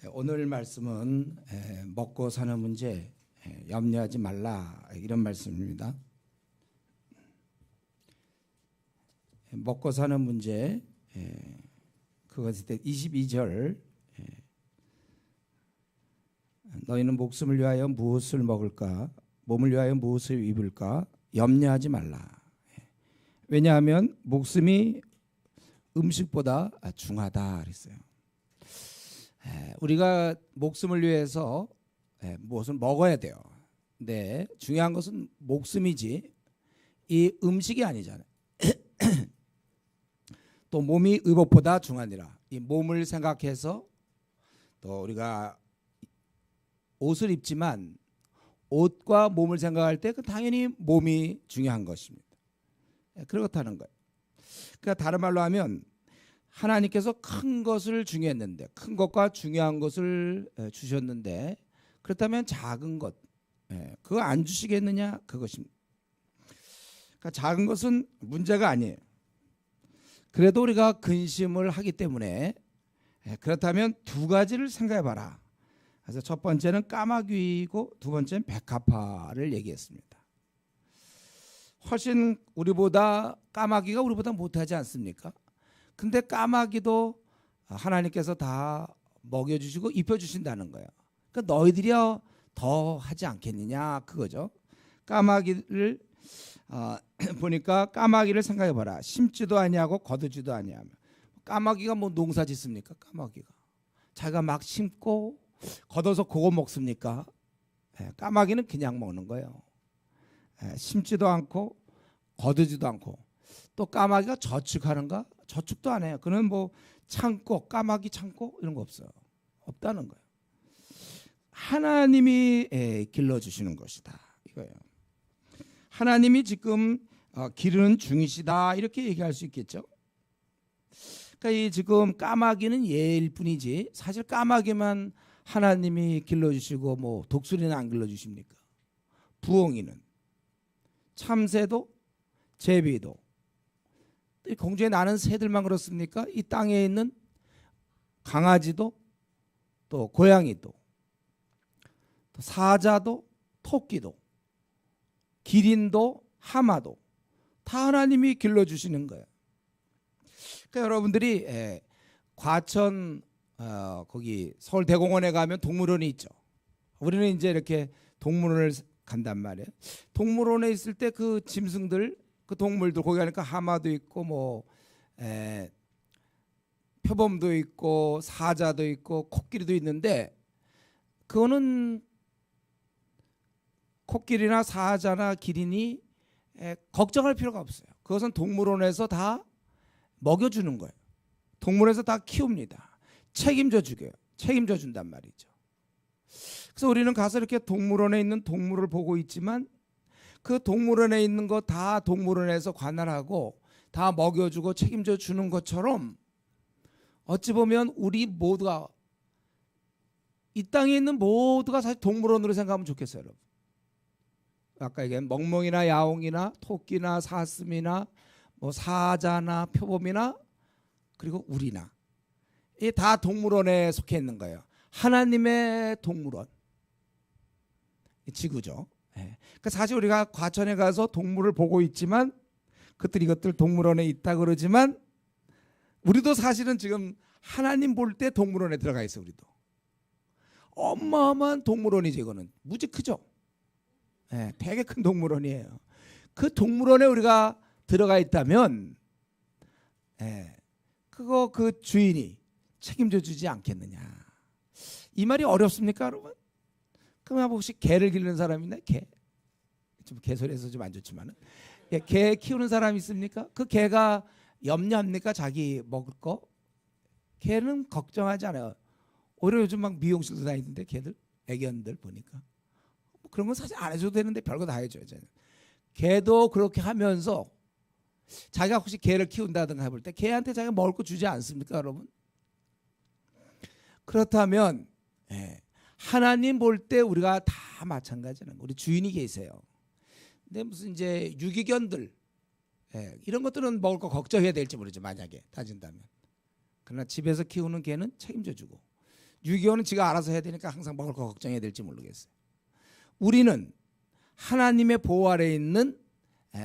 오늘 말씀은 먹고 사는 문제 염려하지 말라 이런 말씀입니다. 먹고 사는 문제 그것일 때 22절 너희는 목숨을 위하여 무엇을 먹을까 몸을 위하여 무엇을 입을까 염려하지 말라. 왜냐하면 목숨이 음식보다 중하다 그랬어요. 우리가 목숨을 위해서 무엇을 먹어야 돼요. 근데 중요한 것은 목숨이지 이 음식이 아니잖아요. 또 몸이 의복보다 중하니라. 이 몸을 생각해서 또 우리가 옷을 입지만 옷과 몸을 생각할 때 그 당연히 몸이 중요한 것입니다. 그렇다는 거예요. 그러니까 다른 말로 하면 하나님께서 큰 것을 중요했는데 큰 것과 중요한 것을 주셨는데 그렇다면 작은 것 그거 안 주시겠느냐 그것입니다. 그러니까 작은 것은 문제가 아니에요. 그래도 우리가 근심을 하기 때문에 그렇다면 두 가지를 생각해 봐라. 그래서 첫 번째는 까마귀이고 두 번째는 백합화를 얘기했습니다. 훨씬 까마귀가 우리보다 못하지 않습니까? 근데 까마귀도 하나님께서 다 먹여주시고 입혀주신다는 거예요. 그러니까 너희들이야 더 하지 않겠느냐 그거죠. 까마귀를 보니까 까마귀를 생각해봐라. 심지도 아니하고 거두지도 아니하며 까마귀가 뭐 농사 짓습니까? 까마귀가 자기가 막 심고 걷어서 그거 먹습니까? 까마귀는 그냥 먹는 거예요. 심지도 않고 거두지도 않고 또 까마귀가 저축하는가? 저축도 안 해요. 그는 뭐 창고 까마귀 창고 이런 거 없어요. 없다는 거예요. 하나님이 길러주시는 것이다 이거예요. 하나님이 지금 기르는 중이시다 이렇게 얘기할 수 있겠죠. 그러니까 이 지금 까마귀는 예일 뿐이지 사실 까마귀만 하나님이 길러주시고 뭐 독수리는 안 길러주십니까? 부엉이는 참새도 제비도 이 공중에 나는 새들만 그렇습니까? 이 땅에 있는 강아지도 또 고양이도 또 사자도 토끼도 기린도 하마도 다 하나님이 길러주시는 거예요. 그러니까 여러분들이 과천 거기 서울대공원에 가면 동물원이 있죠. 우리는 이제 이렇게 동물원을 간단 말이에요. 동물원에 있을 때 그 짐승들 그 동물들 거기 가니까 하마도 있고 뭐 표범도 있고 사자도 있고 코끼리도 있는데 그거는 코끼리나 사자나 기린이 걱정할 필요가 없어요. 그것은 동물원에서 다 먹여주는 거예요. 동물원에서 다 키웁니다. 책임져 준단 말이죠. 그래서 우리는 가서 이렇게 동물원에 있는 동물을 보고 있지만 그 동물원에 있는 거 다 동물원에서 관할하고 다 먹여주고 책임져 주는 것처럼 어찌 보면 우리 모두가 이 땅에 있는 모두가 사실 동물원으로 생각하면 좋겠어요. 여러분. 아까 얘기한 멍멍이나 야옹이나 토끼나 사슴이나 뭐 사자나 표범이나 그리고 우리나 이게 다 동물원에 속해 있는 거예요. 하나님의 동물원 지구죠. 그러니까 사실 우리가 과천에 가서 동물을 보고 있지만 이것들 동물원에 있다 그러지만 우리도 사실은 지금 하나님 볼 때 동물원에 들어가 있어. 우리도 어마어마한 동물원이지. 이거는 무지 크죠. 되게 큰 동물원이에요. 그 동물원에 우리가 들어가 있다면 그거 그 주인이 책임져 주지 않겠느냐. 이 말이 어렵습니까 여러분? 그럼 혹시 개를 기르는 사람 있나요? 좀 개소리해서 좀 안 좋지만은 개 키우는 사람 있습니까? 그 개가 염려합니까? 자기 먹을 거? 개는 걱정하지 않아요. 오히려 요즘 막 미용실도 다니던데 개들 애견들 보니까 뭐 그런 건 사실 안 해줘도 되는데 별거 다 해줘야죠. 개도 그렇게 하면서 자기가 혹시 개를 키운다든가 해볼 때 개한테 자기가 먹을 거 주지 않습니까 여러분? 그렇다면 하나님 볼 때 우리가 다 마찬가지는 우리 주인이 계세요. 근데 무슨 이제 유기견들 이런 것들은 먹을 거 걱정해야 될지 모르죠. 만약에 따진다면. 그러나 집에서 키우는 개는 책임져 주고 유기견은 지가 알아서 해야 되니까 항상 먹을 거 걱정해야 될지 모르겠어요. 우리는 하나님의 보호 아래에 있는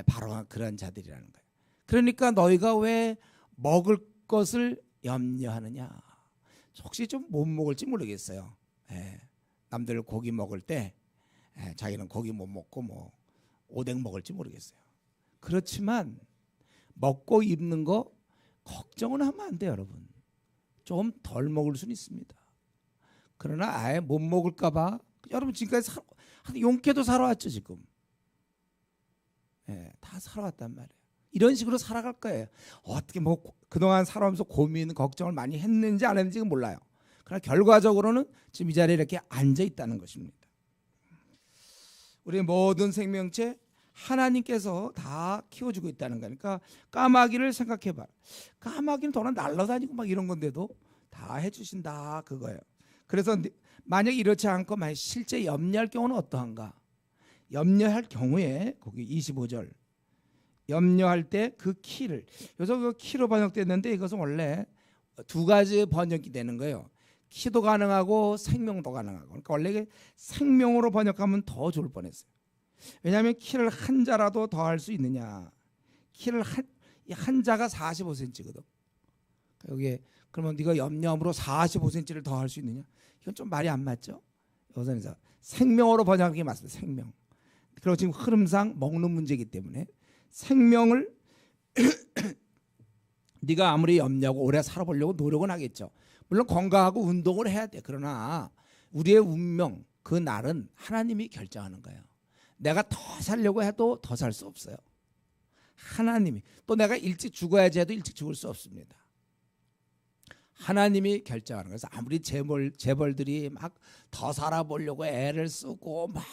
바로 그런 자들이라는 거예요. 그러니까 너희가 왜 먹을 것을 염려하느냐. 혹시 좀 못 먹을지 모르겠어요. 남들 고기 먹을 때 자기는 고기 못 먹고 뭐 오뎅 먹을지 모르겠어요. 그렇지만 먹고 입는 거 걱정은 하면 안 돼요, 여러분. 좀 덜 먹을 수는 있습니다. 그러나 아예 못 먹을까 봐 여러분 지금까지 용케도 살아왔죠 지금. 다 살아왔단 말이에요. 이런 식으로 살아갈 거예요. 어떻게 뭐 그동안 살아오면서 고민, 걱정을 많이 했는지 안 했는지는 몰라요. 그러나 결과적으로는 지금 이 자리에 이렇게 앉아 있다는 것입니다. 우리 모든 생명체 하나님께서 다 키워주고 있다는 거니까 까마귀를 생각해봐. 까마귀는 돌아 날아다니고 막 이런 건데도 다 해주신다 그거예요. 그래서 만약 이렇지 않고 만약 실제 염려할 경우는 어떠한가? 염려할 경우에 거기 25절 염려할 때 그 키를 여기서 그 키로 번역됐는데 이것은 원래 두 가지 번역이 되는 거예요. 키도 가능하고 생명도 가능하고. 그러니까 원래 생명으로 번역하면 더 좋을 뻔했어요. 왜냐하면 키를 한 자라도 더 할 수 있느냐. 키를 한 자가 45cm거든. 여기 그러면 네가 염려함으로 45cm를 더 할 수 있느냐? 이건 좀 말이 안 맞죠? 여기서 생명으로 번역하는 게 맞습니다. 생명. 그리고 지금 흐름상 먹는 문제이기 때문에 생명을 네가 아무리 염려하고 오래 살아보려고 노력은 하겠죠. 물론 건강하고 운동을 해야 돼. 그러나 우리의 운명 그 날은 하나님이 결정하는 거예요. 내가 더 살려고 해도 더 살 수 없어요. 하나님이. 또 내가 일찍 죽어야지 해도 일찍 죽을 수 없습니다. 하나님이 결정하는 거예요. 그래서 아무리 재벌들이 막 더 살아보려고 애를 쓰고 막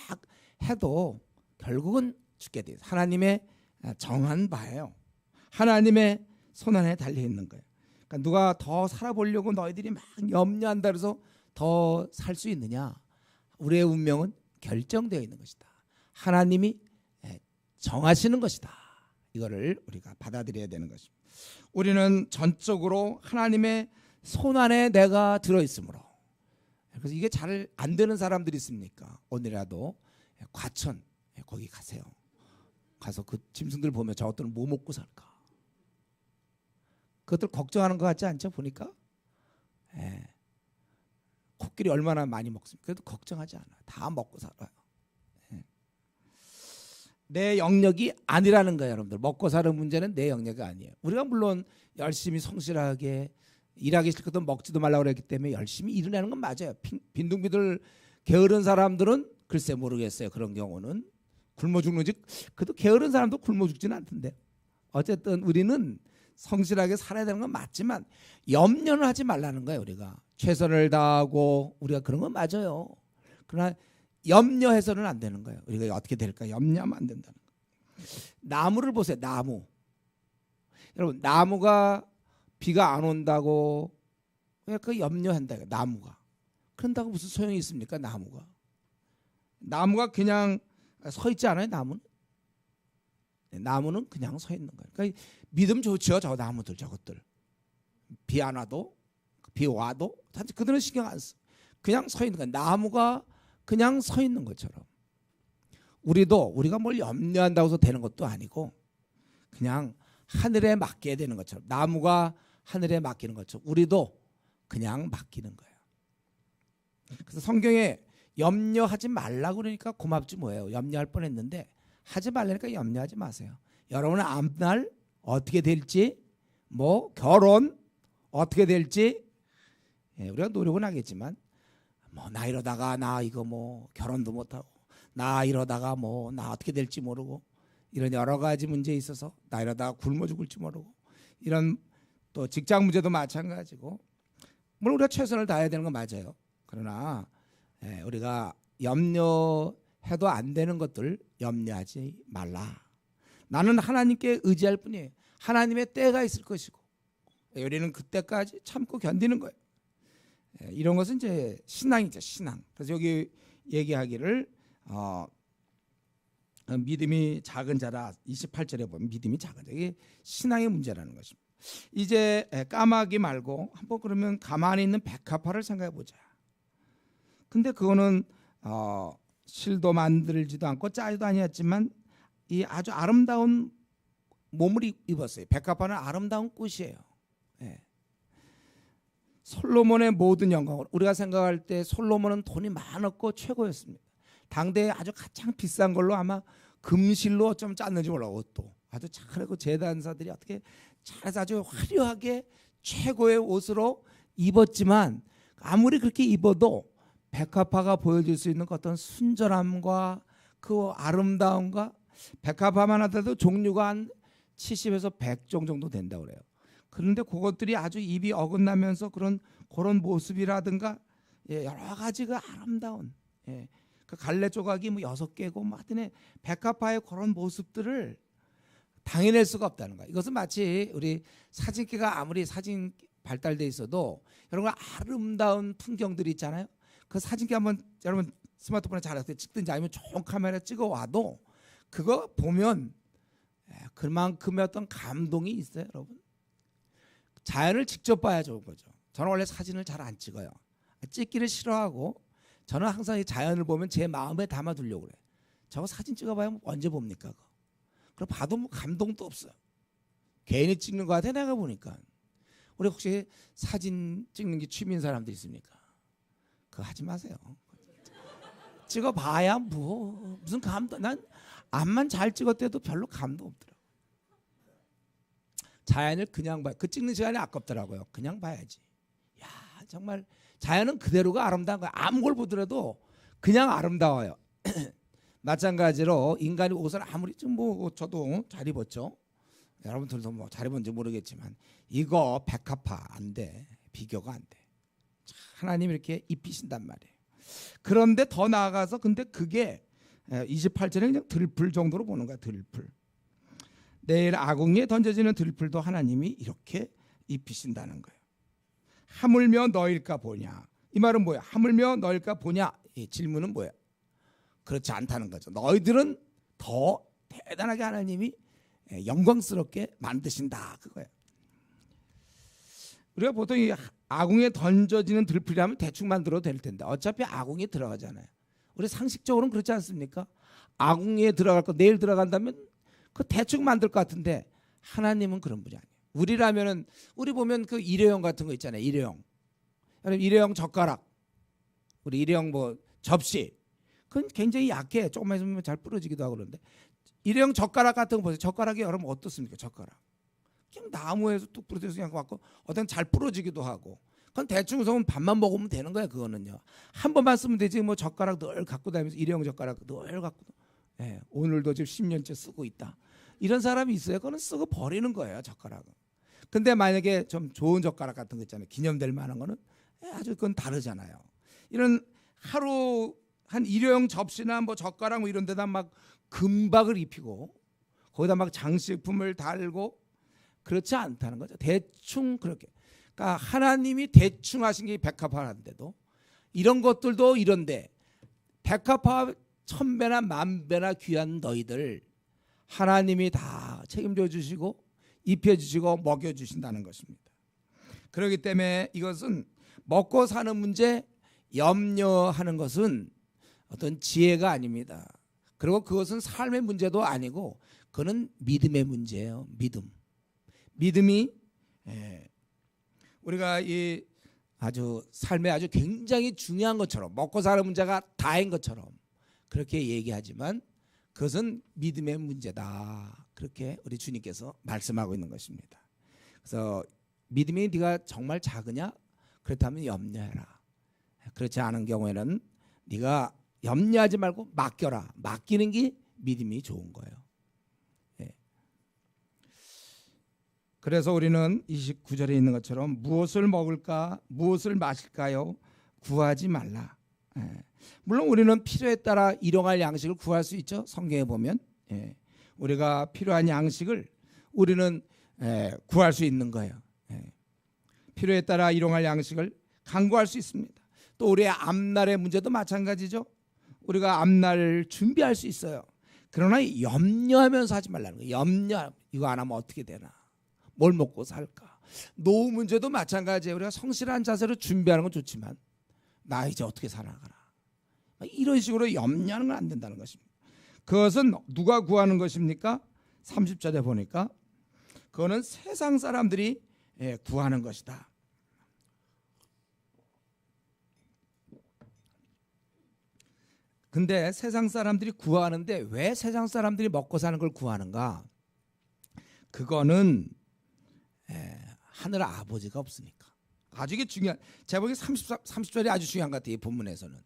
해도 결국은 죽게 돼요. 하나님의 정한 바예요. 하나님의 손안에 달려있는 거예요. 그러니까 누가 더 살아보려고 너희들이 막 염려한다 그래서 더 살 수 있느냐. 우리의 운명은 결정되어 있는 것이다. 하나님이 정하시는 것이다. 이거를 우리가 받아들여야 되는 것입니다. 우리는 전적으로 하나님의 손안에 내가 들어있으므로. 그래서 이게 잘 안 되는 사람들이 있습니까? 오늘이라도 과천 거기 가세요. 가서 그 짐승들 보면 저것들은 뭐 먹고 살까? 그것들 걱정하는 것 같지 않죠? 보니까 코끼리 얼마나 많이 먹습니까? 그래도 걱정하지 않아요. 다 먹고 살아요. 내 영역이 아니라는 거예요, 여러분들. 먹고 사는 문제는 내 영역이 아니에요. 우리가 물론 열심히 성실하게 일하기 싫거든 먹지도 말라고 그랬기 때문에 열심히 일을 하는 건 맞아요. 빈둥비들 게으른 사람들은 글쎄 모르겠어요. 그런 경우는 굶어 죽는지. 그래도 게으른 사람도 굶어 죽지는 않던데. 어쨌든 우리는 성실하게 살아야 되는 건 맞지만 염려는 하지 말라는 거예요. 우리가 최선을 다하고 우리가 그런 건 맞아요. 그러나 염려해서는 안 되는 거예요. 우리가 어떻게 될까 염려하면 안 된다는 거예요. 나무를 보세요. 나무. 여러분 나무가 비가 안 온다고 왜 그 염려한다. 나무가. 그런다고 무슨 소용이 있습니까? 나무가 그냥 서 있지 않아요. 나무는 그냥 서 있는 거예요. 그러니까 믿음 좋죠. 저 나무들 저것들. 비 안 와도 비 와도 그들은 신경 안 써. 그냥 서 있는 거예요. 나무가 그냥 서 있는 것처럼 우리가 뭘 염려한다고 해서 되는 것도 아니고 그냥 하늘에 맡겨야 되는 것처럼 나무가 하늘에 맡기는 것처럼 우리도 그냥 맡기는 거예요. 그래서 성경에 염려하지 말라고 그러니까 고맙지 뭐예요. 염려할 뻔했는데 하지 말라니까 염려하지 마세요. 여러분의 앞날 어떻게 될지 뭐 결혼 어떻게 될지 우리가 노력은 하겠지만 뭐 나 이러다가 나 이거 뭐 결혼도 못하고 나 이러다가 뭐 나 어떻게 될지 모르고 이런 여러 가지 문제에 있어서 나 이러다가 굶어 죽을지 모르고 이런 또 직장 문제도 마찬가지고 물론 우리가 최선을 다해야 되는 건 맞아요. 그러나 우리가 염려해도 안 되는 것들 염려하지 말라. 나는 하나님께 의지할 뿐이에요. 하나님의 때가 있을 것이고 우리는 그때까지 참고 견디는 거예요. 이런 것은 이제 신앙이죠. 신앙. 그래서 여기 얘기하기를 믿음이 작은 자라 28절에 보면 믿음이 작은 자. 이게 신앙의 문제라는 것입니다. 이제 까마귀 말고 한번 그러면 가만히 있는 백합화를 생각해 보자. 근데 그거는 실도 만들지도 않고 짜지도 아니었지만 이 아주 아름다운 몸을 입었어요. 백합화는 아름다운 꽃이에요. 예. 솔로몬의 모든 영광을 우리가 생각할 때 솔로몬은 돈이 많았고 최고였습니다. 당대에 아주 가장 비싼 걸로 아마 금실로 어쩜 짰는지 몰라. 옷도 아주 잘하고 재단사들이 어떻게 잘해서 아주 화려하게 최고의 옷으로 입었지만 아무리 그렇게 입어도 백합화가 보여줄 수 있는 어떤 순전함과 그 아름다움과 백합화만 하더라도 종류가 한 70에서 100종 정도 된다고 그래요. 그런데 그것들이 아주 입이 어긋나면서 그런 모습이라든가 여러 가지 그 아름다운 그 갈래 조각이 뭐 6개고 뭐 하여튼 백합화의 그런 모습들을 당해낼 수가 없다는 거야. 이것은 마치 우리 사진기가 아무리 사진 발달돼 있어도 여러분 아름다운 풍경들이 있잖아요. 그 사진기 한번 여러분 스마트폰에 잘해서 찍든지 아니면 좋은 카메라 찍어 와도 그거 보면 그만큼의 어떤 감동이 있어요, 여러분. 자연을 직접 봐야 좋은 거죠. 저는 원래 사진을 잘 안 찍어요. 찍기를 싫어하고 저는 항상 이 자연을 보면 제 마음에 담아두려고 그래. 저거 사진 찍어봐야 언제 봅니까? 그거. 그럼 봐도 뭐 감동도 없어요. 괜히 찍는 거 같아 내가 보니까. 우리 혹시 사진 찍는 게 취미인 사람들 있습니까? 그거 하지 마세요. 찍어봐야 뭐 무슨 감동. 난 앞만 잘 찍었대도 별로 감동 없더라고. 자연을 그냥 봐요. 그 찍는 시간이 아깝더라고요. 그냥 봐야지. 야 정말 자연은 그대로가 아름다운 거야. 아무 걸 보더라도 그냥 아름다워요. 마찬가지로 인간이 옷을 아무리 뭐 저도 잘 입었죠. 여러분들도 뭐 잘 입었는지 모르겠지만 이거 백합화 안 돼. 비교가 안 돼. 하나님 이렇게 입히신단 말이에요. 그런데 더 나아가서 근데 그게 28절에 그냥 들풀 정도로 보는 거야. 들풀. 내일 아궁이에 던져지는 들풀도 하나님이 이렇게 입히신다는 거예요. 하물며 너일까 보냐. 이 말은 뭐야? 하물며 너일까 보냐. 이 질문은 뭐야? 그렇지 않다는 거죠. 너희들은 더 대단하게 하나님이 영광스럽게 만드신다. 그거예요. 우리가 보통 이 아궁이에 던져지는 들풀이라면 대충 만들어도 될 텐데 어차피 아궁이에 들어가잖아요. 우리 상식적으로는 그렇지 않습니까? 아궁이에 들어갈 거 내일 들어간다면 그 대충 만들 것 같은데 하나님은 그런 분이 아니에요. 우리라면은 우리 보면 그 일회용 같은 거 있잖아요. 일회용 젓가락, 우리 일회용 뭐 접시, 그건 굉장히 약해. 조금만 있으면 잘 부러지기도 하고 그러는데 일회용 젓가락 같은 거 보세요. 젓가락이 여러분 어떻습니까? 젓가락 그냥 나무에서 뚝 부러져서 그냥 갖고 어떤 잘 부러지기도 하고. 그건 대충 서 밥만 먹으면 되는 거야. 그거는요. 한 번만 쓰면 되지. 뭐 젓가락 늘 갖고 다니면서 일회용 젓가락 늘 갖고. 오늘도 지금 10년째 쓰고 있다. 이런 사람이 있어요. 그거는 쓰고 버리는 거예요. 젓가락은. 근데 만약에 좀 좋은 젓가락 같은 거 있잖아요. 기념될 만한 거는 아주 그건 다르잖아요. 이런 하루 한 일회용 접시나 뭐 젓가락 뭐 이런 데다 막 금박을 입히고 거기다 막 장식품을 달고 그렇지 않다는 거죠. 대충 그렇게. 그러니까 하나님이 대충 하신 게 백합화인데도 이런 것들도 이런데 백합화 1000배나 10,000배나 귀한 너희들 하나님이 다 책임져 주시고 입혀 주시고 먹여 주신다는 것입니다. 그렇기 때문에 이것은 먹고 사는 문제 염려하는 것은 어떤 지혜가 아닙니다. 그리고 그것은 삶의 문제도 아니고 그거는 믿음의 문제예요. 믿음이 우리가 이 아주 삶에 아주 굉장히 중요한 것처럼 먹고 사는 문제가 다인 것처럼 그렇게 얘기하지만 그것은 믿음의 문제다. 그렇게 우리 주님께서 말씀하고 있는 것입니다. 그래서 믿음이 네가 정말 작으냐? 그렇다면 염려해라. 그렇지 않은 경우에는 네가 염려하지 말고 맡겨라. 맡기는 게 믿음이 좋은 거예요. 그래서 우리는 29절에 있는 것처럼 무엇을 먹을까? 무엇을 마실까요? 구하지 말라. 물론 우리는 필요에 따라 일용할 양식을 구할 수 있죠. 성경에 보면 우리가 필요한 양식을 우리는 구할 수 있는 거예요. 필요에 따라 일용할 양식을 강구할 수 있습니다. 또 우리의 앞날의 문제도 마찬가지죠. 우리가 앞날을 준비할 수 있어요. 그러나 염려하면서 하지 말라는 거예요. 이거 안 하면 어떻게 되나? 뭘 먹고 살까? 노후 문제도 마찬가지예요. 우리가 성실한 자세로 준비하는 건 좋지만 나 이제 어떻게 살아가라. 이런 식으로 염려하는 건 안 된다는 것입니다. 그것은 누가 구하는 것입니까? 30절에 보니까 그거는 세상 사람들이 구하는 것이다. 근데 세상 사람들이 구하는데 왜 세상 사람들이 먹고 사는 걸 구하는가? 그거는 하늘 아버지가 없으니까. 아주 이게 중요한, 제가 보기에 30절이 아주 중요한 것 같아요. 이 본문에서는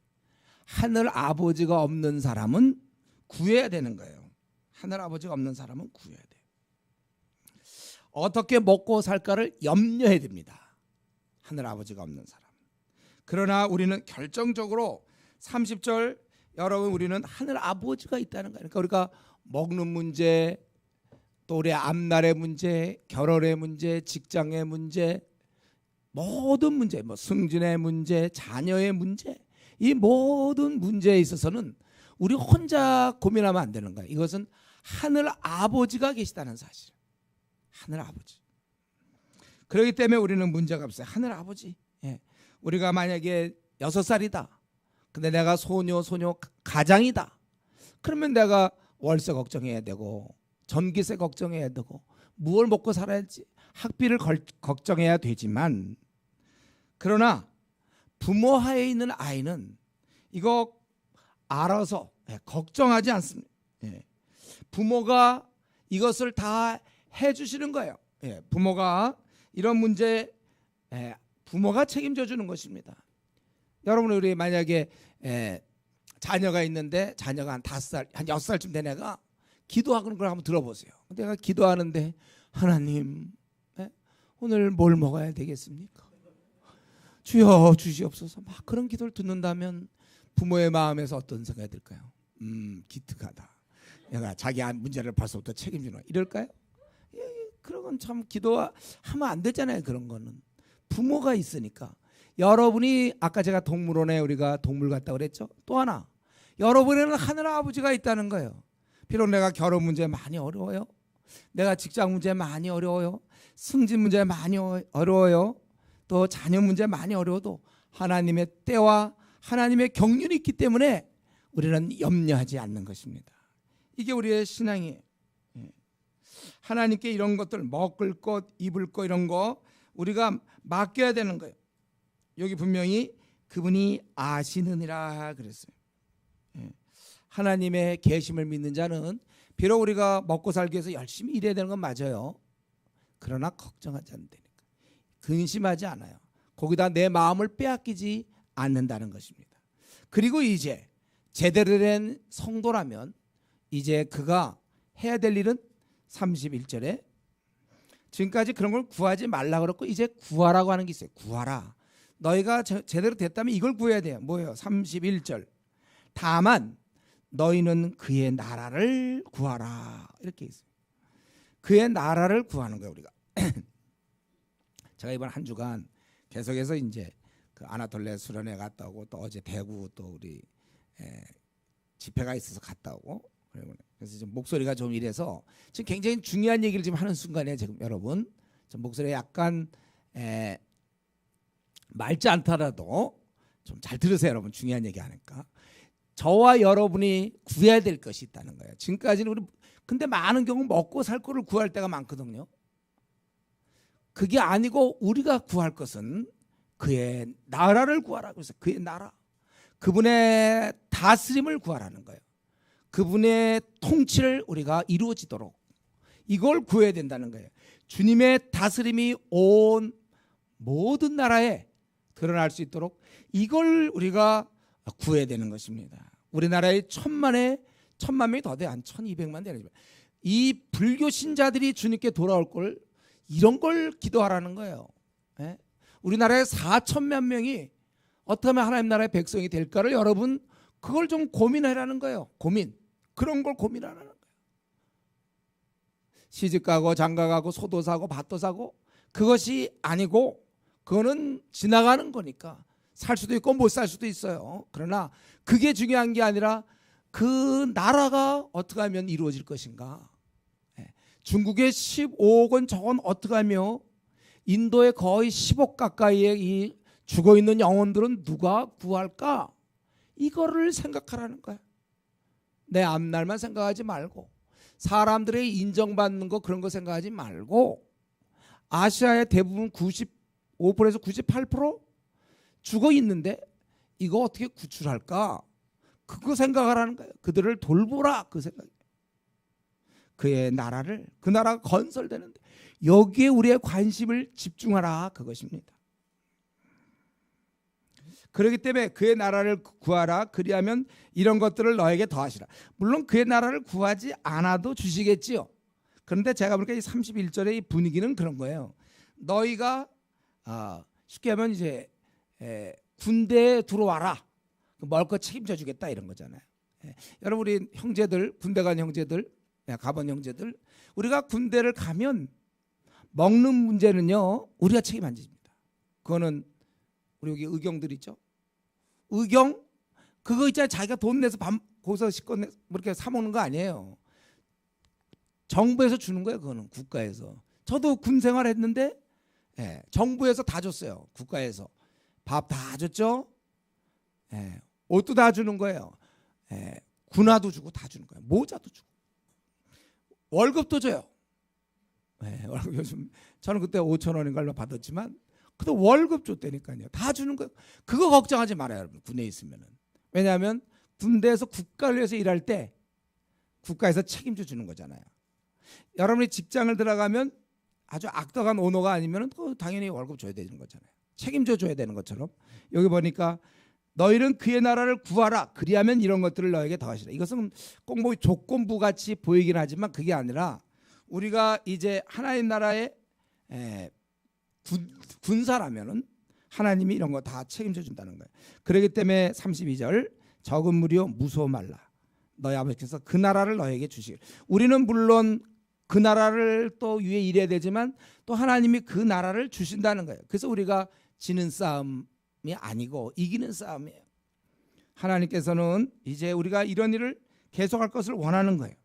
하늘 아버지가 없는 사람은 구해야 되는 거예요. 하늘 아버지가 없는 사람은 구해야 돼요. 어떻게 먹고 살까를 염려해야 됩니다. 하늘 아버지가 없는 사람. 그러나 우리는 결정적으로 30절, 여러분, 우리는 하늘 아버지가 있다는 거예요. 그러니까 우리가 먹는 문제, 또 우리 앞날의 문제, 결혼의 문제, 직장의 문제, 모든 문제, 뭐 승진의 문제, 자녀의 문제, 이 모든 문제에 있어서는 우리 혼자 고민하면 안 되는 거예요. 이것은 하늘 아버지가 계시다는 사실. 하늘 아버지. 그렇기 때문에 우리는 문제가 없어요. 하늘 아버지. 우리가 만약에 6살이다. 근데 내가 소녀 가장이다. 그러면 내가 월세 걱정해야 되고 전기세 걱정해야 되고 무엇을 먹고 살아야 할지 학비를 걱정해야 되지만, 그러나 부모 하에 있는 아이는 이거 알아서 걱정하지 않습니다. 부모가 이것을 다 해주시는 거예요. 부모가 이런 문제 부모가 책임져 주는 것입니다. 여러분, 우리 만약에 자녀가 있는데 자녀가 한 5살, 한 6살쯤 된 애가 기도하는 걸 한번 들어보세요. 내가 기도하는데 하나님, 오늘 뭘 먹어야 되겠습니까? 주여 주시옵소서. 막 그런 기도를 듣는다면 부모의 마음에서 어떤 생각이 들까요? 기특하다. 내가 자기 문제를 벌써부터 책임지는, 이럴까요? 그런 건 참 기도하면 안 되잖아요. 그런 거는 부모가 있으니까. 여러분이 아까 제가 동물원에 우리가 동물 갔다고 그랬죠. 또 하나, 여러분에는 하늘 아버지가 있다는 거예요. 비록 내가 결혼 문제 많이 어려워요, 내가 직장 문제 많이 어려워요, 승진 문제 많이 어려워요, 또 자녀 문제 많이 어려워도 하나님의 때와 하나님의 경륜이 있기 때문에 우리는 염려하지 않는 것입니다. 이게 우리의 신앙이에요. 하나님께 이런 것들, 먹을 것, 입을 것, 이런 거 우리가 맡겨야 되는 거예요. 여기 분명히 그분이 아시느니라 그랬어요. 하나님의 계심을 믿는 자는 비록 우리가 먹고 살기 위해서 열심히 일해야 되는 건 맞아요. 그러나 걱정하지 않는다니까. 근심하지 않아요. 거기다 내 마음을 빼앗기지 않는다는 것입니다. 그리고 이제 제대로 된 성도라면 이제 그가 해야 될 일은 31절에 지금까지 그런 걸 구하지 말라 그랬고 이제 구하라고 하는 게 있어요. 구하라. 너희가 제대로 됐다면 이걸 구해야 돼요. 뭐예요? 31절. 다만 너희는 그의 나라를 구하라. 이렇게 있어요. 그의 나라를 구하는 거예요, 우리가. 제가 이번 한 주간 계속해서 이제 그 아나톨레 수련회 갔다 오고 또 어제 대구 또 우리 집회가 있어서 갔다 오고, 그래서 지금 목소리가 좀 이래서 지금 굉장히 중요한 얘기를 지금 하는 순간에 지금 여러분 좀 목소리가 약간 맑지 않더라도 좀 잘 들으세요. 여러분, 중요한 얘기 하니까 저와 여러분이 구해야 될 것이 있다는 거예요. 지금까지는 우리 근데 많은 경우 먹고 살 거를 구할 때가 많거든요. 그게 아니고 우리가 구할 것은 그의 나라를 구하라. 그래서 그의 나라, 그분의 다스림을 구하라는 거예요. 그분의 통치를 우리가 이루어지도록 이걸 구해야 된다는 거예요. 주님의 다스림이 온 모든 나라에 드러날 수 있도록 이걸 우리가 구해야 되는 것입니다. 우리나라에 1,000만 명이 더 돼. 한 1,200만 되는 이 불교 신자들이 주님께 돌아올 걸, 이런 걸 기도하라는 거예요. 우리나라에 4천만 명이 어떻게 하면 하나님 나라의 백성이 될까를 여러분 그걸 좀 고민하라는 거예요. 그런 걸 고민하라는 거예요. 시집 가고 장가 가고 소도 사고 밭도 사고 그것이 아니고 그거는 지나가는 거니까 살 수도 있고 못 살 수도 있어요. 그러나 그게 중요한 게 아니라 그 나라가 어떻게 하면 이루어질 것인가. 중국의 15억 원 저건 어떻게 하며 인도의 거의 10억 가까이의 이 죽어있는 영혼들은 누가 구할까? 이거를 생각하라는 거야. 내 앞날만 생각하지 말고 사람들의 인정받는 거 그런 거 생각하지 말고 아시아의 대부분 95%에서 98% 죽어 있는데 이거 어떻게 구출할까? 그거 생각하라는 거예요. 그들을 돌보라 그 생각. 그의 나라를 그 나라가 건설되는데 여기에 우리의 관심을 집중하라 그것입니다. 그렇기 때문에 그의 나라를 구하라. 그리하면 이런 것들을 너에게 더하시라. 물론 그의 나라를 구하지 않아도 주시겠지요. 그런데 제가 보니까 이 31절의 이 분위기는 그런 거예요. 너희가 쉽게 하면 이제 군대에 들어와라. 먹을 거 책임져 주겠다 이런 거잖아요. 여러분 우리 형제들 군대 간 형제들 가본 형제들 우리가 군대를 가면 먹는 문제는요 우리가 책임 안 집니다. 그거는 우리 여기 의경들 있죠. 의경 그거 있잖아요. 자기가 돈 내서 밥 거기서 식권 뭐 이렇게 사 먹는 거 아니에요. 정부에서 주는 거예요. 그거는 국가에서. 저도 군 생활했는데 정부에서 다 줬어요. 국가에서 밥 다 줬죠. 옷도 다 주는 거예요. 군화도 주고 다 주는 거예요. 모자도 주고 월급도 줘요. 월급 요즘 저는 그때 5,000원인가 얼마 받았지만 그래도 월급 줬다니까요. 다 주는 거예요. 그거 걱정하지 말아요, 여러분. 군대에 있으면은. 왜냐하면 군대에서 국가를 위해서 일할 때 국가에서 책임져 주는 거잖아요. 여러분이 직장을 들어가면 아주 악덕한 오너가 아니면 당연히 월급 줘야 되는 거잖아요. 책임져 줘야 되는 것처럼 여기 보니까 너희는 그의 나라를 구하라. 그리하면 이런 것들을 너에게 더하시라. 이것은 꼭 뭐 조건부 같이 보이긴 하지만 그게 아니라 우리가 이제 하나님 나라의 군사라면은 하나님이 이런 거 다 책임져 준다는 거예요. 그렇기 때문에 32절 적은 무리여 무서워 말라. 너희 아버지께서 그 나라를 너에게 주시길. 우리는 물론 그 나라를 또 위에 일해야 되지만 또 하나님이 그 나라를 주신다는 거예요. 그래서 우리가 지는 싸움이 아니고 이기는 싸움이에요. 하나님께서는 이제 우리가 이런 일을 계속할 것을 원하는 거예요.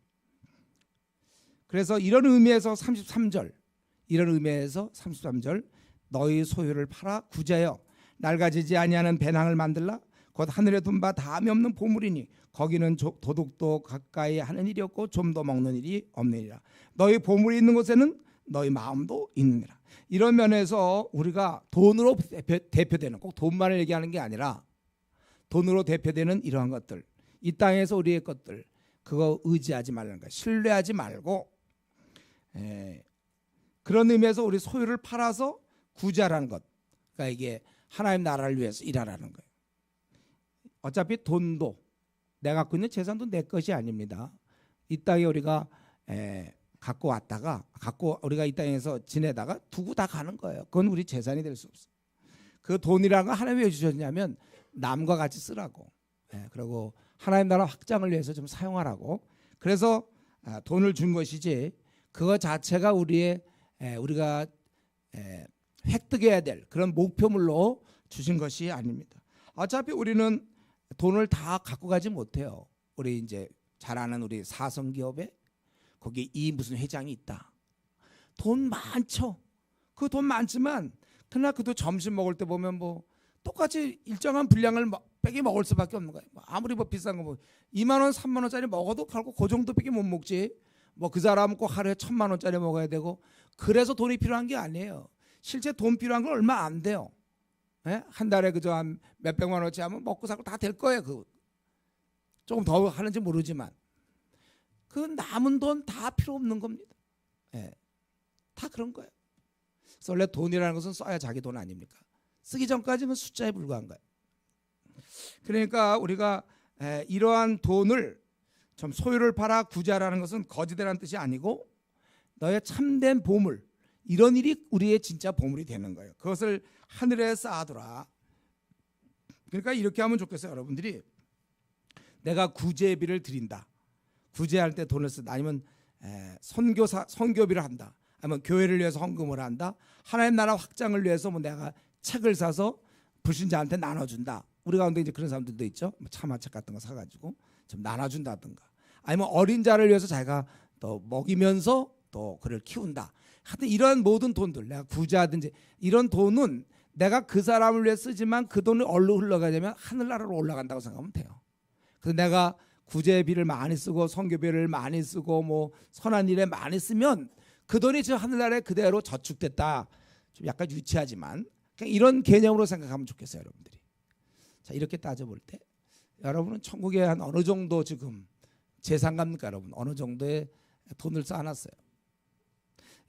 그래서 이런 의미에서 33절 이런 의미에서 33절 너희 소유를 팔아 구제하여 낡아지지 아니하는 배낭을 만들라. 곧 하늘에 둔 바 다음이 없는 보물이니 거기는 도둑도 가까이 하는 일이 없고 좀도 먹는 일이 없느니라. 너희 보물이 있는 곳에는 너희 마음도 있느니라. 이런 면에서 우리가 돈으로 대표되는 꼭 돈만을 얘기하는 게 아니라 돈으로 대표되는 이러한 것들 이 땅에서 우리의 것들 그거 의지하지 말라는 거야. 신뢰하지 말고 그런 의미에서 우리 소유를 팔아서 구제하라는 것. 그러니까 이게 하나님 나라를 위해서 일하라는 거예요. 어차피 돈도 내가 갖고 있는 재산도 내 것이 아닙니다. 이 땅에 우리가 갖고 왔다가 우리가 이 땅에서 지내다가 두고 다 가는 거예요. 그건 우리 재산이 될 수 없어요. 그 돈이라는 거 하나님이 왜 주셨냐면 남과 같이 쓰라고. 그리고 하나님 나라 확장을 위해서 좀 사용하라고. 그래서 돈을 준 것이지 그거 자체가 우리가 획득해야 될 그런 목표물로 주신 것이 아닙니다. 어차피 우리는 돈을 다 갖고 가지 못해요. 우리 이제 잘 아는 우리 사성기업에 거기 이 무슨 회장이 있다. 돈 많죠. 그 돈 많지만 그러나 그도 점심 먹을 때 보면 뭐 똑같이 일정한 분량을 빼기 먹을 수밖에 없는 거예요. 아무리 뭐 비싼 거 뭐 2만 원, 3만 원짜리 먹어도 결국 그 정도밖에 못 먹지. 뭐 그 사람은 꼭 하루에 1,000만 원짜리 먹어야 되고 그래서 돈이 필요한 게 아니에요. 실제 돈 필요한 건 얼마 안 돼요. 한 달에 그저 한 몇백만 원어치 하면 먹고 살고 다 될 거예요. 그 조금 더 하는지 모르지만 그 남은 돈 다 필요 없는 겁니다. 다 그런 거예요. 그래서 원래 돈이라는 것은 써야 자기 돈 아닙니까? 쓰기 전까지는 숫자에 불과한 거예요. 그러니까 우리가 이러한 돈을 좀 소유를 팔아 구제하라는 것은 거지되라는 뜻이 아니고 너의 참된 보물 이런 일이 우리의 진짜 보물이 되는 거예요. 그것을 하늘에 쌓아두라. 그러니까 이렇게 하면 좋겠어요. 여러분들이 내가 구제비를 드린다. 구제할 때 돈을 쓴다. 아니면 선교비를 한다. 아니면 교회를 위해서 헌금을 한다. 하나님 나라 확장을 위해서 뭐 내가 책을 사서 불신자한테 나눠준다. 우리 가운데 이제 그런 사람들도 있죠. 참화책 같은 거 사가지고 좀 나눠준다든가. 아니면 어린 자를 위해서 자기가 또 먹이면서 또 그를 키운다. 하여튼 이런 모든 돈들 내가 구제하든지 이런 돈은 내가 그 사람을 위해 쓰지만 그 돈이 어디로 흘러가냐면 하늘나라로 올라간다고 생각하면 돼요. 그래서 내가 구제비를 많이 쓰고 선교비를 많이 쓰고 뭐 선한 일에 많이 쓰면 그 돈이 저 하늘나라에 그대로 저축됐다. 좀 약간 유치하지만 그냥 이런 개념으로 생각하면 좋겠어요, 여러분들이. 자, 이렇게 따져볼 때 여러분은 천국에 한 어느 정도 지금 재산 갑니까, 여러분? 어느 정도의 돈을 쌓아놨어요?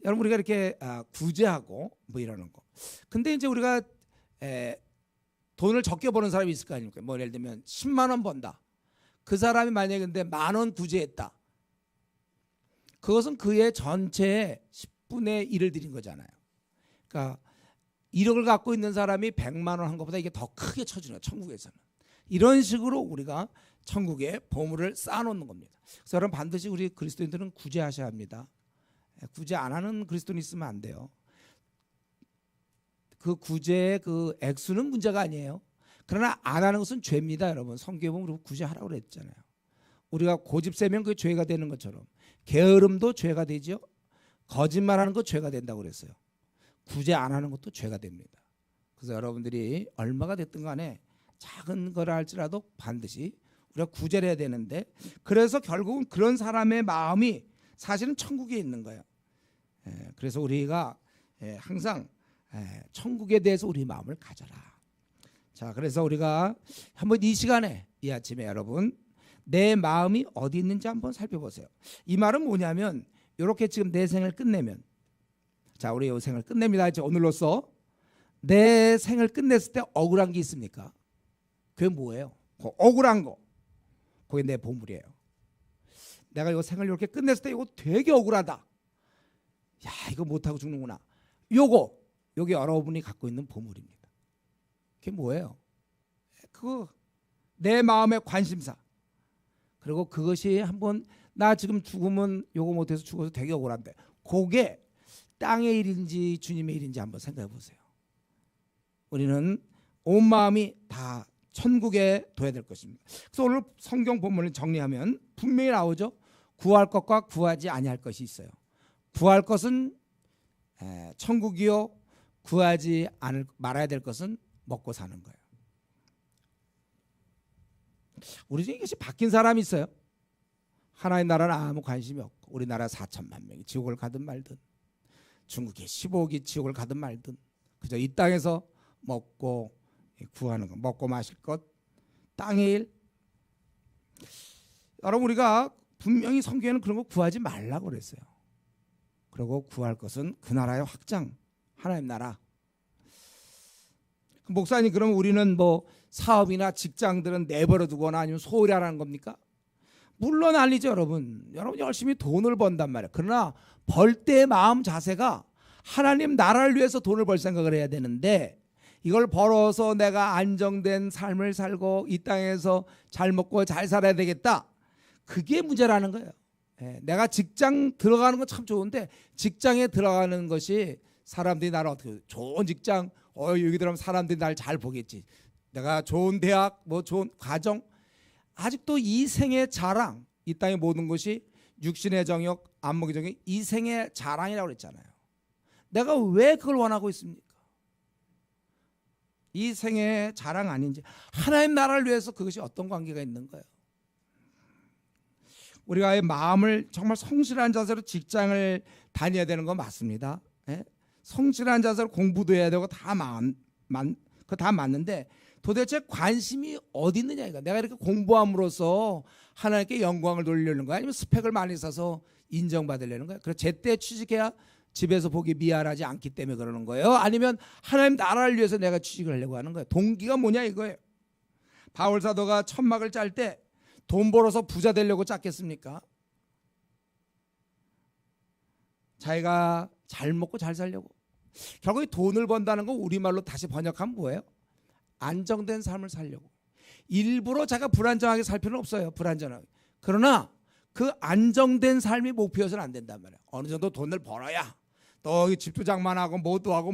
여러분, 우리가 이렇게 구제하고 뭐 이러는 거. 근데 이제 우리가 돈을 적게 버는 사람이 있을 거 아닙니까? 뭐 예를 들면 10만 원 번다. 그 사람이 만약에 근데 10,000원 구제했다. 그것은 그의 전체의 10분의 1을 드린 거잖아요. 그러니까 1억을 갖고 있는 사람이 100만 원 한 것보다 이게 더 크게 쳐주는 거예요, 천국에서는. 이런 식으로 우리가 천국에 보물을 쌓아놓는 겁니다. 그래서 여러분 반드시 우리 그리스도인들은 구제하셔야 합니다. 구제 안 하는 그리스도인 있으면 안 돼요. 그 구제의 그 액수는 문제가 아니에요. 그러나 안 하는 것은 죄입니다, 여러분. 성경에 보면 우리 구제하라고 그랬잖아요. 우리가 고집 세면 그게 죄가 되는 것처럼 게으름도 죄가 되죠. 거짓말하는 거 죄가 된다고 그랬어요. 구제 안 하는 것도 죄가 됩니다. 그래서 여러분들이 얼마가 됐든 간에 작은 거라 할지라도 반드시 우리가 구제를 해야 되는데, 그래서 결국은 그런 사람의 마음이 사실은 천국에 있는 거예요. 그래서 우리가 항상 천국에 대해서 우리 마음을 가져라. 자, 그래서 우리가 한번 이 시간에, 이 아침에 여러분 내 마음이 어디 있는지 한번 살펴보세요. 이 말은 뭐냐면 이렇게 지금 내 생을 끝내면, 자, 우리 이 생을 끝냅니다. 이제 오늘로써 내 생을 끝냈을 때 억울한 게 있습니까? 그게 뭐예요? 그 억울한 거, 그게 내 보물이에요. 내가 이 생을 이렇게 끝냈을 때 이거 되게 억울하다. 야, 이거 못하고 죽는구나. 요게 여러분이 갖고 있는 보물입니다. 그게 뭐예요? 그거 내 마음의 관심사. 그리고 그것이 한번 나 지금 죽으면 요거 못해서 죽어서 되게 억울한데, 그게 땅의 일인지 주님의 일인지 한번 생각해 보세요. 우리는 온 마음이 다 천국에 둬야 될 것입니다. 그래서 오늘 성경 본문을 정리하면 분명히 나오죠. 구할 것과 구하지 아니할 것이 있어요. 구할 것은 천국이요, 구하지 말아야 될 것은 먹고 사는 거예요. 우리 중에 이것이 바뀐 사람이 있어요. 하나님 나라는 아무 관심이 없고, 우리나라 4천만 명이 지옥을 가든 말든, 중국에 15억이 지옥을 가든 말든, 그저 이 땅에서 먹고 구하는 것, 먹고 마실 것, 땅의 일. 여러분, 우리가 분명히 성경에는 그런 거 구하지 말라고 그랬어요. 그리고 구할 것은 그 나라의 확장, 하나님 나라. 목사님, 그러면 우리는 뭐 사업이나 직장들은 내버려 두거나 아니면 소홀히 하라는 겁니까? 물론 아니죠, 여러분. 여러분 열심히 돈을 번단 말이에요. 그러나 벌 때의 마음 자세가 하나님 나라를 위해서 돈을 벌 생각을 해야 되는데, 이걸 벌어서 내가 안정된 삶을 살고 이 땅에서 잘 먹고 잘 살아야 되겠다, 그게 문제라는 거예요. 내가 직장 들어가는 건 참 좋은데, 직장에 들어가는 것이 사람들이 나를 어떻게, 좋은 직장, 여기 들어가면 사람들이 날 잘 보겠지, 내가 좋은 대학, 뭐 좋은 가정, 아직도 이 생의 자랑, 이 땅의 모든 것이 육신의 정욕, 안목의 정욕, 이 생의 자랑이라고 그랬잖아요. 내가 왜 그걸 원하고 있습니까? 이 생의 자랑 아닌지, 하나님 나라를 위해서 그것이 어떤 관계가 있는 거예요? 우리가 마음을 정말 성실한 자세로 직장을 다녀야 되는 건 맞습니다. 성실한 자세로 공부도 해야 되고 그거 다 맞는데, 도대체 관심이 어디 있느냐 이거. 내가 이렇게 공부함으로써 하나님께 영광을 돌리려는 거야? 아니면 스펙을 많이 쌓아서 인정받으려는 거야? 그래서 제때 취직해야 집에서 보기 미안하지 않기 때문에 그러는 거예요? 아니면 하나님 나라를 위해서 내가 취직을 하려고 하는 거예요? 동기가 뭐냐 이거예요. 바울 사도가 천막을 짤 때 돈 벌어서 부자 되려고 짰겠습니까? 자기가 잘 먹고 잘 살려고. 결국 돈을 번다는 거 우리말로 다시 번역하면 뭐예요? 안정된 삶을 살려고. 일부러 자기가 불안정하게 살 필요는 없어요. 불안정하게. 그러나 그 안정된 삶이 목표여서는 안 된단 말이에요. 어느 정도 돈을 벌어야 또 집도 장만하고 뭐도 하고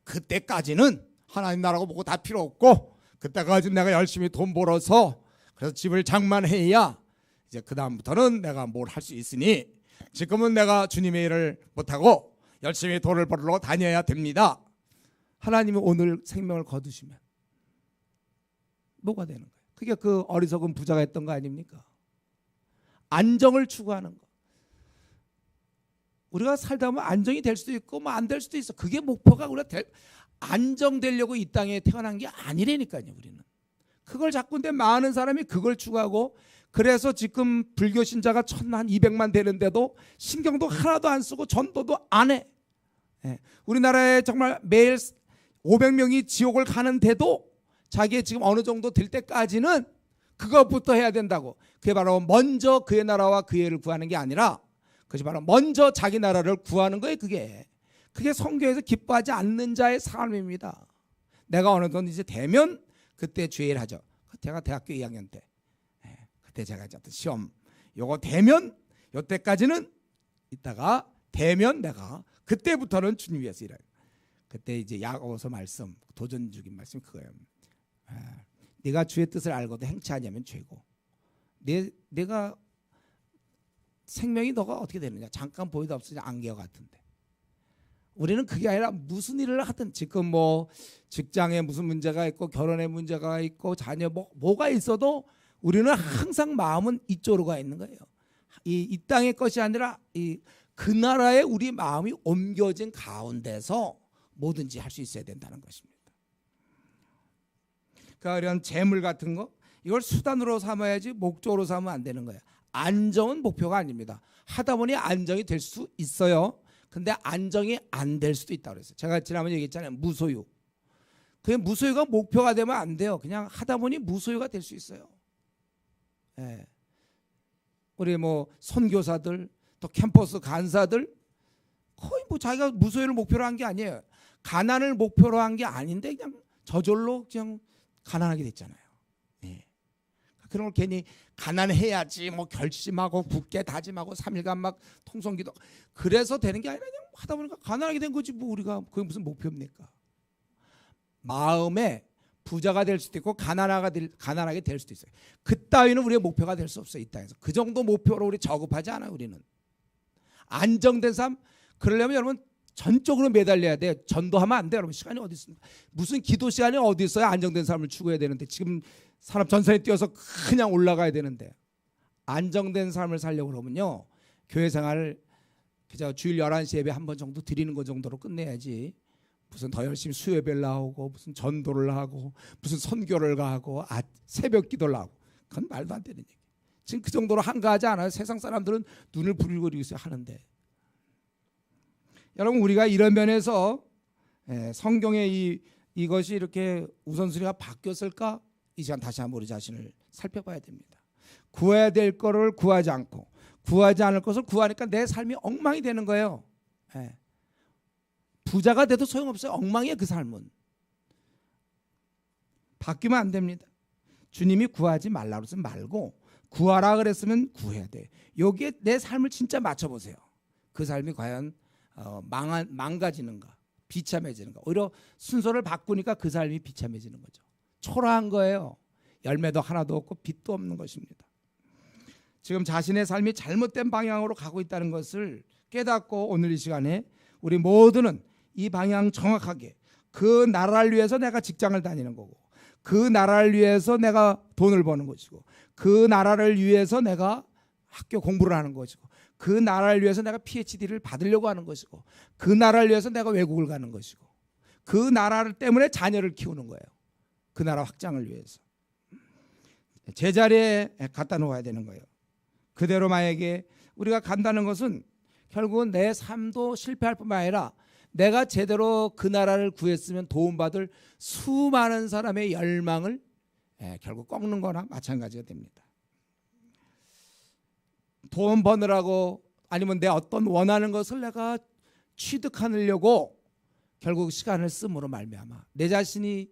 그때까지는 하나님 나라고 뭐고 다 필요 없고, 그때까지 내가 열심히 돈 벌어서 그래서 집을 장만해야 이제 그 다음부터는 내가 뭘 할 수 있으니, 지금은 내가 주님의 일을 못하고 열심히 돈을 벌러 다녀야 됩니다. 하나님이 오늘 생명을 거두시면 뭐가 되는 거예요? 그게 그 어리석은 부자가 했던 거 아닙니까? 안정을 추구하는 거. 우리가 살다 보면 안정이 될 수도 있고 뭐 안 될 수도 있어. 그게 목표가 우리가 안정되려고 이 땅에 태어난 게 아니라니까요. 우리는 그걸 자꾸 근데 많은 사람이 그걸 추구하고, 그래서 지금 불교 신자가 1,200만 되는데도 신경도 하나도 안 쓰고 전도도 안 해. 우리나라에 정말 매일 500명이 지옥을 가는데도 자기의 지금 어느 정도 될 때까지는 그것부터 해야 된다고. 그게 바로 먼저 그의 나라와 그의 의를 구하는 게 아니라, 그것이 바로 먼저 자기 나라를 구하는 거예요. 그게 성경에서 기뻐하지 않는 자의 삶입니다. 내가 어느 정도 이제 되면 그때 주일 하죠. 제가 대학교 2학년 때 그때 제가 이제 어떤 시험 요거 되면 요때까지는 있다가 되면 내가 그때부터는 주님 위해서 일해요. 그때 이제 야고보서 말씀, 도전적인 말씀이 그거예요. 네가 주의 뜻을 알고도 행치하냐면 죄고, 내가 생명이 너가 어떻게 되느냐, 잠깐 보이도 없으냐 안개와 같은데. 우리는 그게 아니라 무슨 일을 하든, 지금 뭐 직장에 무슨 문제가 있고 결혼에 문제가 있고 자녀 뭐가 있어도 우리는 항상 마음은 이쪽으로 가 있는 거예요. 이 땅의 것이 아니라 그 나라에 우리 마음이 옮겨진 가운데서 뭐든지 할 수 있어야 된다는 것입니다. 그러니까 이런 재물 같은 거, 이걸 수단으로 삼아야지 목적으로 삼으면 안 되는 거예요. 안정은 목표가 아닙니다. 하다 보니 안정이 될 수 있어요. 근데 안정이 안 될 수도 있다고 그랬어요. 제가 지난번에 얘기했잖아요. 무소유. 그게 무소유가 목표가 되면 안 돼요. 그냥 하다 보니 무소유가 될 수 있어요. 예. 우리 뭐 선교사들, 또 캠퍼스 간사들 거의 뭐 자기가 무소유를 목표로 한 게 아니에요. 가난을 목표로 한 게 아닌데 그냥 저절로 그냥 가난하게 됐잖아요. 예. 그런 걸 괜히 가난해야지 뭐 결심하고 굳게 다짐하고 3일간 막 통성기도, 그래서 되는 게 아니라 그냥 하다 보니까 가난하게 된 거지 뭐. 우리가 그게 무슨 목표입니까? 마음에 부자가 될 수도 있고 가난하게 될 수도 있어요. 그 따위는 우리의 목표가 될 수 없어요. 이 땅에서 그 정도 목표로 우리 저급하지 않아요. 우리는 안정된 삶, 그러려면 여러분 전적으로 매달려야 돼요. 전도하면 안 돼요. 여러분 시간이 어디 있습니까? 무슨 기도 시간이 어디 있어요? 안정된 삶을 추구해야 되는데, 지금 산업 전선에 뛰어서 그냥 올라가야 되는데, 안정된 삶을 살려고 그러면요, 교회 생활을 그저 주일 11시 예배 한 번 정도 드리는 것 정도로 끝내야지, 무슨 더 열심히 수요예배를 나오고 무슨 전도를 하고 무슨 선교를 가고 새벽 기도를 하고, 그건 말도 안 되는 얘기. 지금 그 정도로 한가하지 않아요. 세상 사람들은 눈을 부리고 있어요. 하는데 여러분, 우리가 이런 면에서 성경의 이것이 이렇게 우선순위가 바뀌었을까? 이 시간 다시 한번 우리 자신을 살펴봐야 됩니다. 구해야 될 거를 구하지 않고 구하지 않을 것을 구하니까 내 삶이 엉망이 되는 거예요. 부자가 돼도 소용없어요. 엉망이에요. 그 삶은 바뀌면 안 됩니다. 주님이 구하지 말라고 했으면 말고 구하라 그랬으면 구해야 돼. 여기에 내 삶을 진짜 맞춰보세요. 그 삶이 과연 망가지는가, 비참해지는가. 오히려 순서를 바꾸니까 그 삶이 비참해지는 거죠. 초라한 거예요. 열매도 하나도 없고 빛도 없는 것입니다. 지금 자신의 삶이 잘못된 방향으로 가고 있다는 것을 깨닫고 오늘 이 시간에 우리 모두는 이 방향 정확하게, 그 나라를 위해서 내가 직장을 다니는 거고, 그 나라를 위해서 내가 돈을 버는 것이고, 그 나라를 위해서 내가 학교 공부를 하는 것이고, 그 나라를 위해서 내가 PhD를 받으려고 하는 것이고, 그 나라를 위해서 내가 외국을 가는 것이고, 그 나라 때문에 자녀를 키우는 거예요. 그 나라 확장을 위해서 제자리에 갖다 놓아야 되는 거예요. 그대로 만약에 우리가 간다는 것은 결국은 내 삶도 실패할 뿐만 아니라 내가 제대로 그 나라를 구했으면 도움받을 수많은 사람의 열망을 결국 꺾는 거나 마찬가지가 됩니다. 돈 버느라고 아니면 내 어떤 원하는 것을 내가 취득하려고 결국 시간을 씀으로 말미암아 내 자신이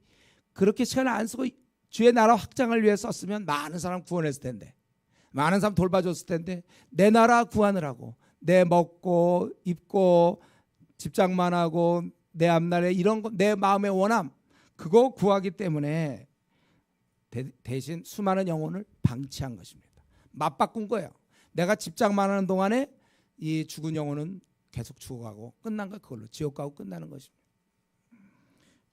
그렇게 시간을 안 쓰고 주의 나라 확장을 위해 썼으면 많은 사람 구원했을 텐데, 많은 사람 돌봐줬을 텐데, 내 나라 구하느라고 내 먹고 입고 집장만 하고 내 앞날에 이런 거, 내 마음의 원함 그거 구하기 때문에 대신 수많은 영혼을 방치한 것입니다. 맞바꾼 거예요. 내가 집장만 하는 동안에 이 죽은 영혼은 계속 죽어가고 끝난 거, 그걸로 지옥 가고 끝나는 것입니다.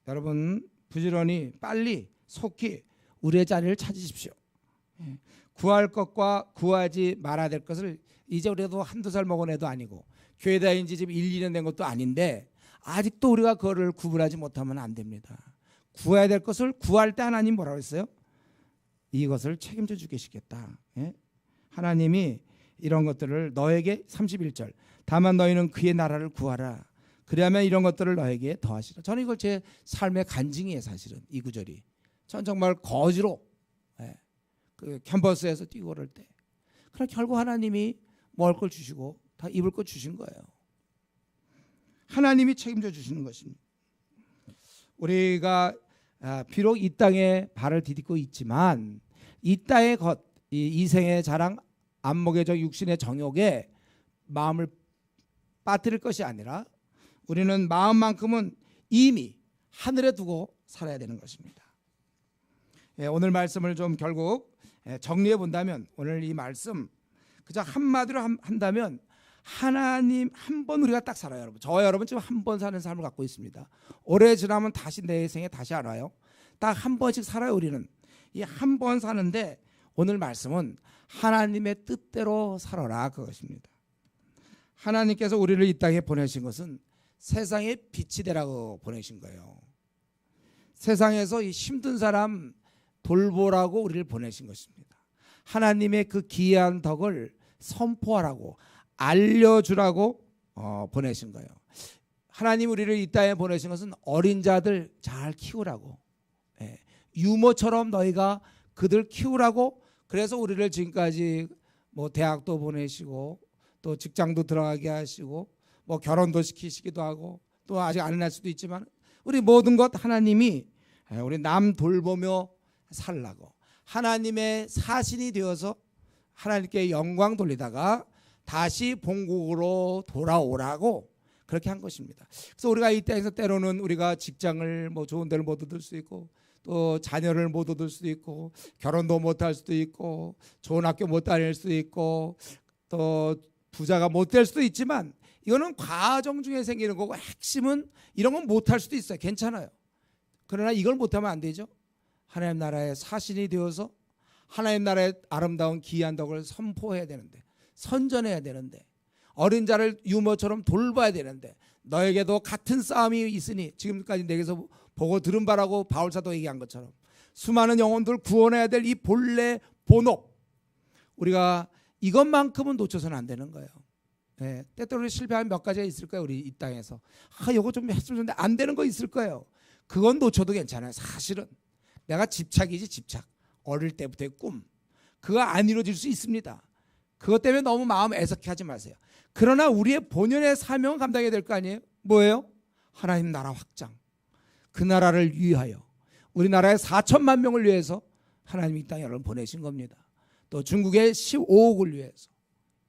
여러분 부지런히 빨리 속히 우리의 자리를 찾으십시오. 구할 것과 구하지 말아야 될 것을 이제 우리도 한두 살 먹은 애도 아니고 교회 다닌 지 지금 1, 2년 된 것도 아닌데 아직도 우리가 그거를 구분하지 못하면 안 됩니다. 구해야 될 것을 구할 때 하나님 뭐라고 했어요? 이것을 책임져 주겠다. 하나님이 이런 것들을 너에게 31절 다만 너희는 그의 나라를 구하라. 그래야만 이런 것들을 너에게 더하시라. 저는 이걸 제 삶의 간증이에요. 사실은 이 구절이. 전 정말 거지로 그 캠퍼스에서 뛰고 그럴 때 그러나 결국 하나님이 먹을 걸 주시고 다 입을 걸 주신 거예요. 하나님이 책임져 주시는 것입니다. 우리가 비록 이 땅에 발을 디딛고 있지만 이 땅의 것, 이 생의 자랑, 안목의 육신의 정욕에 마음을 빠뜨릴 것이 아니라 우리는 마음만큼은 이미 하늘에 두고 살아야 되는 것입니다. 오늘 말씀을 좀 결국 정리해 본다면 오늘 이 말씀 그저 한마디로 한다면 하나님 한 번 우리가 딱 살아요. 여러분 저와 여러분 지금 한 번 사는 삶을 갖고 있습니다. 오래 지나면 다시 내 생에 다시 안 와요. 딱 한 번씩 살아요. 우리는 이 한 번 사는데 오늘 말씀은 하나님의 뜻대로 살아라 그것입니다. 하나님께서 우리를 이 땅에 보내신 것은 세상의 빛이 되라고 보내신 거예요. 세상에서 이 힘든 사람 돌보라고 우리를 보내신 것입니다. 하나님의 그 기이한 덕을 선포하라고 알려주라고 보내신 거예요. 하나님 우리를 이 땅에 보내신 것은 어린 자들 잘 키우라고 유모처럼 너희가 그들 키우라고 그래서 우리를 지금까지 뭐 대학도 보내시고 또 직장도 들어가게 하시고 뭐 결혼도 시키시기도 하고 또 아직 안 할 수도 있지만 우리 모든 것 하나님이 우리 남 돌보며 살라고 하나님의 사신이 되어서 하나님께 영광 돌리다가 다시 본국으로 돌아오라고 그렇게 한 것입니다. 그래서 우리가 이 땅에서 때로는 우리가 직장을 뭐 좋은 데를 못 얻을 수 있고 또 자녀를 못 얻을 수도 있고 결혼도 못 할 수도 있고 좋은 학교 못 다닐 수도 있고 또 부자가 못 될 수도 있지만 이거는 과정 중에 생기는 거고 핵심은 이런 건 못 할 수도 있어요. 괜찮아요. 그러나 이걸 못하면 안 되죠. 하나님 나라의 사신이 되어서 하나님 나라의 아름다운 기이한 덕을 선포해야 되는데 선전해야 되는데 어린 자를 유모처럼 돌봐야 되는데 너에게도 같은 싸움이 있으니 지금까지 내게서 보고 들은 바라고 바울사도 얘기한 것처럼 수많은 영혼들 구원해야 될 이 본래 본업 우리가 이것만큼은 놓쳐서는 안 되는 거예요. 때때로 실패한 몇 가지가 있을 거예요. 우리 이 땅에서 이거 좀 했으면 좋은데 안 되는 거 있을 거예요. 그건 놓쳐도 괜찮아요. 사실은 내가 집착이지 집착 어릴 때부터의 꿈 그거 안 이루어질 수 있습니다. 그것 때문에 너무 마음 애석해 하지 마세요. 그러나 우리의 본연의 사명을 감당해야 될 거 아니에요. 뭐예요? 하나님 나라 확장 그 나라를 위하여 우리나라의 4천만 명을 위해서 하나님이 이 땅에 여러분 보내신 겁니다. 또 중국의 15억을 위해서